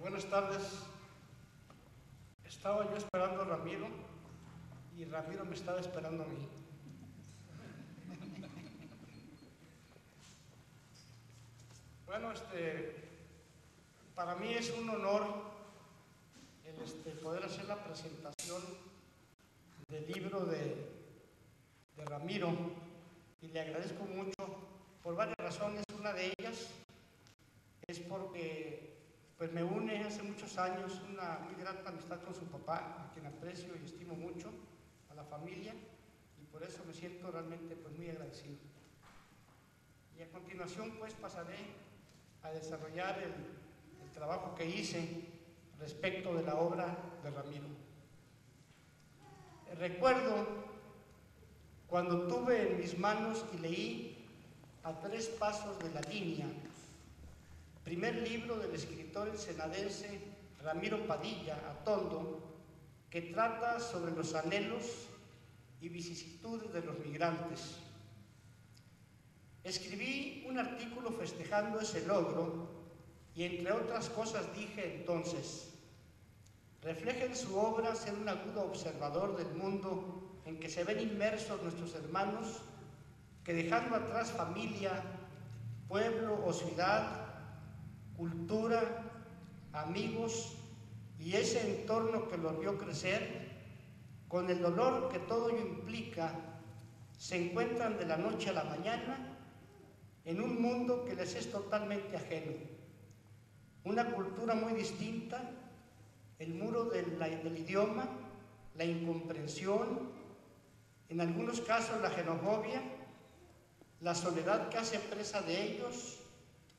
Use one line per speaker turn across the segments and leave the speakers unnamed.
Buenas tardes. Estaba yo esperando a Ramiro y Ramiro me estaba esperando a mí. Bueno, para mí es un honor el poder hacer la presentación del libro de Ramiro, y le agradezco mucho por varias razones. Una de ellas es porque me une hace muchos años una muy grata amistad con su papá, a quien aprecio y estimo mucho, a la familia, y por eso me siento realmente muy agradecido. Y a continuación pasaré a desarrollar el trabajo que hice respecto de la obra de Ramiro. Recuerdo cuando tuve en mis manos y leí A tres pasos de la línea, primer libro del escritor ensenadense Ramiro Padilla Atondo, que trata sobre los anhelos y vicisitudes de los migrantes. Escribí un artículo festejando ese logro y, entre otras cosas, dije entonces: refleja en su obra ser un agudo observador del mundo en que se ven inmersos nuestros hermanos, que dejando atrás familia, pueblo o ciudad, cultura, amigos y ese entorno que los vio crecer, con el dolor que todo ello implica, se encuentran de la noche a la mañana en un mundo que les es totalmente ajeno, una cultura muy distinta, el muro del idioma, la incomprensión, en algunos casos la xenofobia, la soledad que hace presa de ellos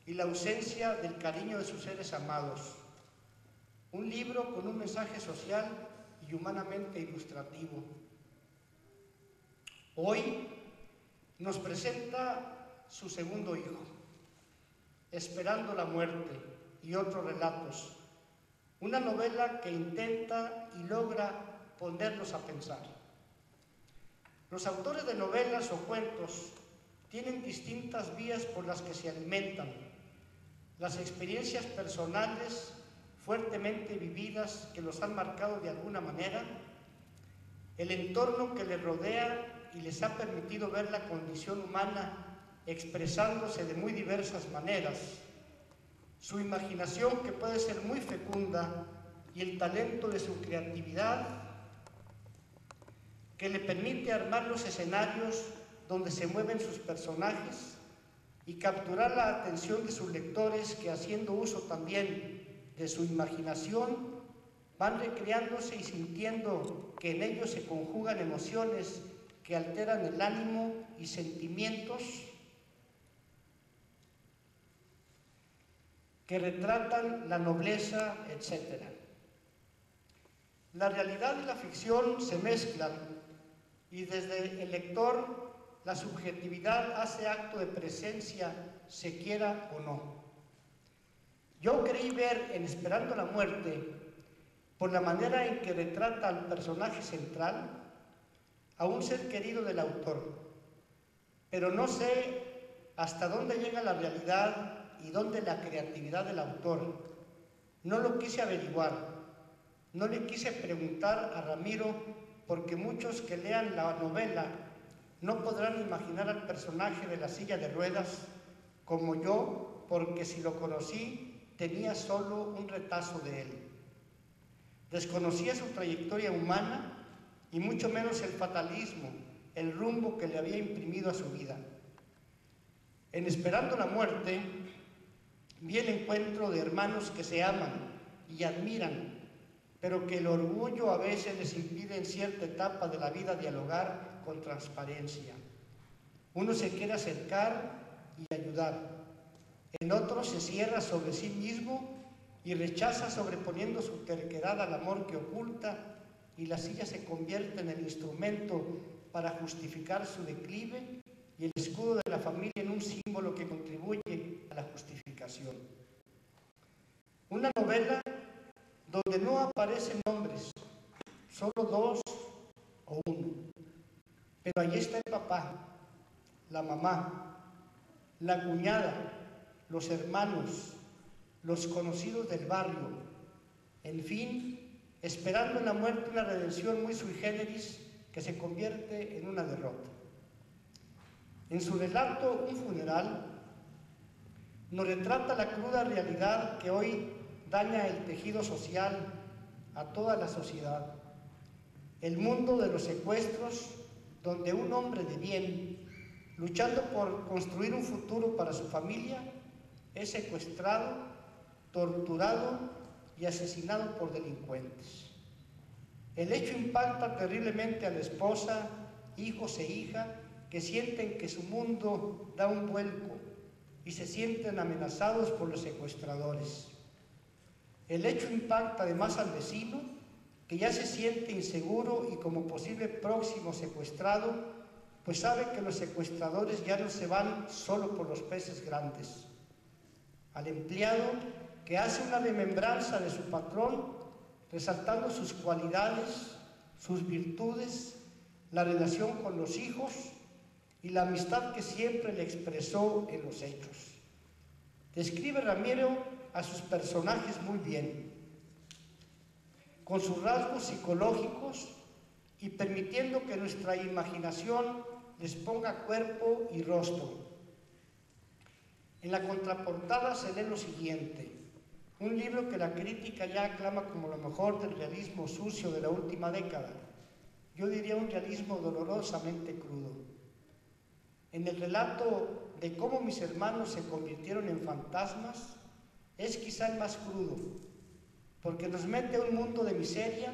y la ausencia del cariño de sus seres amados. Un libro con un mensaje social y humanamente ilustrativo. Hoy nos presenta su segundo hijo, Esperando la muerte y otros relatos, una novela que intenta y logra ponernos a pensar. Los autores de novelas o cuentos tienen distintas vías por las que se alimentan: las experiencias personales fuertemente vividas que los han marcado de alguna manera, el entorno que les rodea y les ha permitido ver la condición humana expresándose de muy diversas maneras, su imaginación, que puede ser muy fecunda, y el talento de su creatividad, que le permite armar los escenarios donde se mueven sus personajes y capturar la atención de sus lectores, que, haciendo uso también de su imaginación, van recreándose y sintiendo que en ellos se conjugan emociones que alteran el ánimo y sentimientos que retratan la nobleza, etc. La realidad y la ficción se mezclan y desde el lector la subjetividad hace acto de presencia, se quiera o no. Yo creí ver en Esperando la muerte, por la manera en que retrata al personaje central, a un ser querido del autor, pero no sé hasta dónde llega la realidad y dónde la creatividad del autor. No lo quise averiguar, no le quise preguntar a Ramiro, porque muchos que lean la novela no podrán imaginar al personaje de la silla de ruedas como yo, porque si lo conocí tenía solo un retazo de él. Desconocía su trayectoria humana y mucho menos el fatalismo, el rumbo que le había imprimido a su vida. En Esperando la muerte vi el encuentro de hermanos que se aman y admiran, pero que el orgullo a veces les impide en cierta etapa de la vida dialogar con transparencia. Uno se quiere acercar y ayudar, el otro se cierra sobre sí mismo y rechaza, sobreponiendo su terquedad al amor que oculta, y la silla se convierte en el instrumento para justificar su declive, y el escudo de la familia en un símbolo que contribuye a la justificación. Una novela donde no aparecen nombres, solo dos o uno, pero allí está el papá, la mamá, la cuñada, los hermanos, los conocidos del barrio, En fin, esperando en la muerte una redención muy sui generis que se convierte en una derrota. En su relato Un funeral, nos retrata la cruda realidad que hoy daña el tejido social a toda la sociedad. El mundo de los secuestros, donde un hombre de bien, luchando por construir un futuro para su familia, es secuestrado, torturado y asesinado por delincuentes. El hecho impacta terriblemente a la esposa, hijos e hija que sienten que su mundo da un vuelco y se sienten amenazados por los secuestradores. El hecho impacta además al vecino, que ya se siente inseguro y como posible próximo secuestrado, pues sabe que los secuestradores ya no se van solo por los peces grandes. Al empleado, que hace una remembranza de su patrón, resaltando sus cualidades, sus virtudes, la relación con los hijos y la amistad que siempre le expresó en los hechos. Describe Ramiro a sus personajes muy bien, con sus rasgos psicológicos y permitiendo que nuestra imaginación les ponga cuerpo y rostro. En la contraportada se lee lo siguiente: un libro que la crítica ya aclama como lo mejor del realismo sucio de la última década. Yo diría un realismo dolorosamente crudo. En el relato de cómo mis hermanos se convirtieron en fantasmas, es quizá el más crudo, porque nos mete a un mundo de miseria,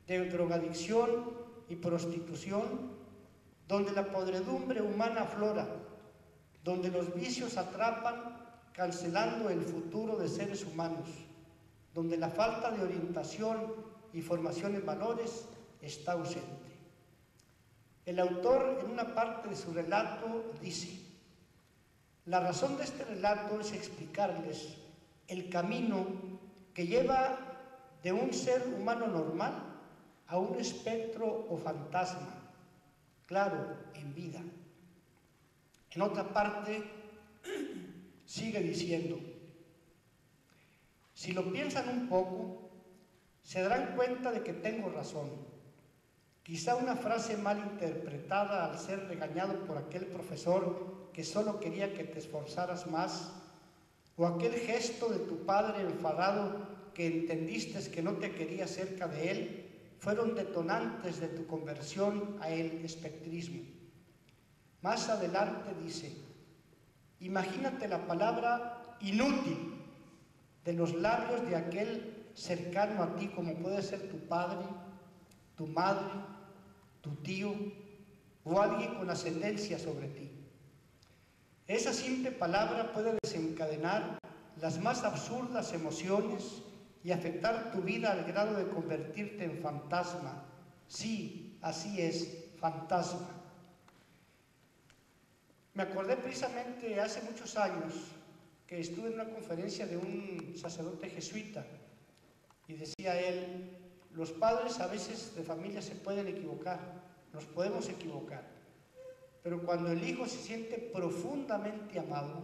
de drogadicción y prostitución, donde la podredumbre humana aflora, donde los vicios atrapan, cancelando el futuro de seres humanos, donde la falta de orientación y formación en valores está ausente. El autor, en una parte de su relato, dice: la razón de este relato es explicarles el camino que lleva de un ser humano normal a un espectro o fantasma, claro, en vida. En otra parte, sigue diciendo: si lo piensan un poco, se darán cuenta de que tengo razón. Quizá una frase mal interpretada al ser regañado por aquel profesor que solo quería que te esforzaras más, o aquel gesto de tu padre enfadado que entendiste que no te quería cerca de él, fueron detonantes de tu conversión a el espectrismo. Más adelante dice: imagínate la palabra inútil de los labios de aquel cercano a ti, como puede ser tu padre, tu madre, tu tío o alguien con ascendencia sobre ti. Esa simple palabra puede desencadenar las más absurdas emociones y afectar tu vida al grado de convertirte en fantasma. Sí, así es, fantasma. Me acordé precisamente hace muchos años que estuve en una conferencia de un sacerdote jesuita y decía él: los padres a veces de familia se pueden equivocar, nos podemos equivocar, pero cuando el hijo se siente profundamente amado,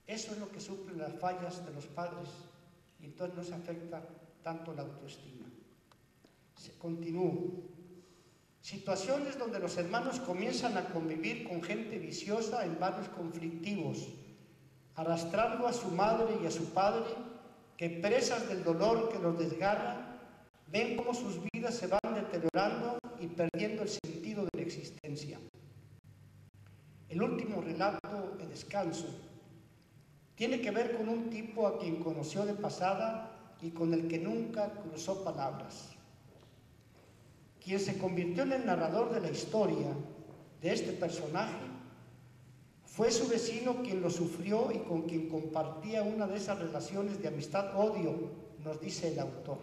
eso es lo que suple las fallas de los padres y entonces no se afecta tanto la autoestima. Continúo. Situaciones donde los hermanos comienzan a convivir con gente viciosa en barrios conflictivos, arrastrando a su madre y a su padre, que presas del dolor que los desgarra, ven cómo sus vidas se van deteriorando y perdiendo el sentido de la existencia. El último relato, El descanso, tiene que ver con un tipo a quien conoció de pasada y con el que nunca cruzó palabras. Quien se convirtió en el narrador de la historia de este personaje fue su vecino, quien lo sufrió y con quien compartía una de esas relaciones de amistad-odio, nos dice el autor.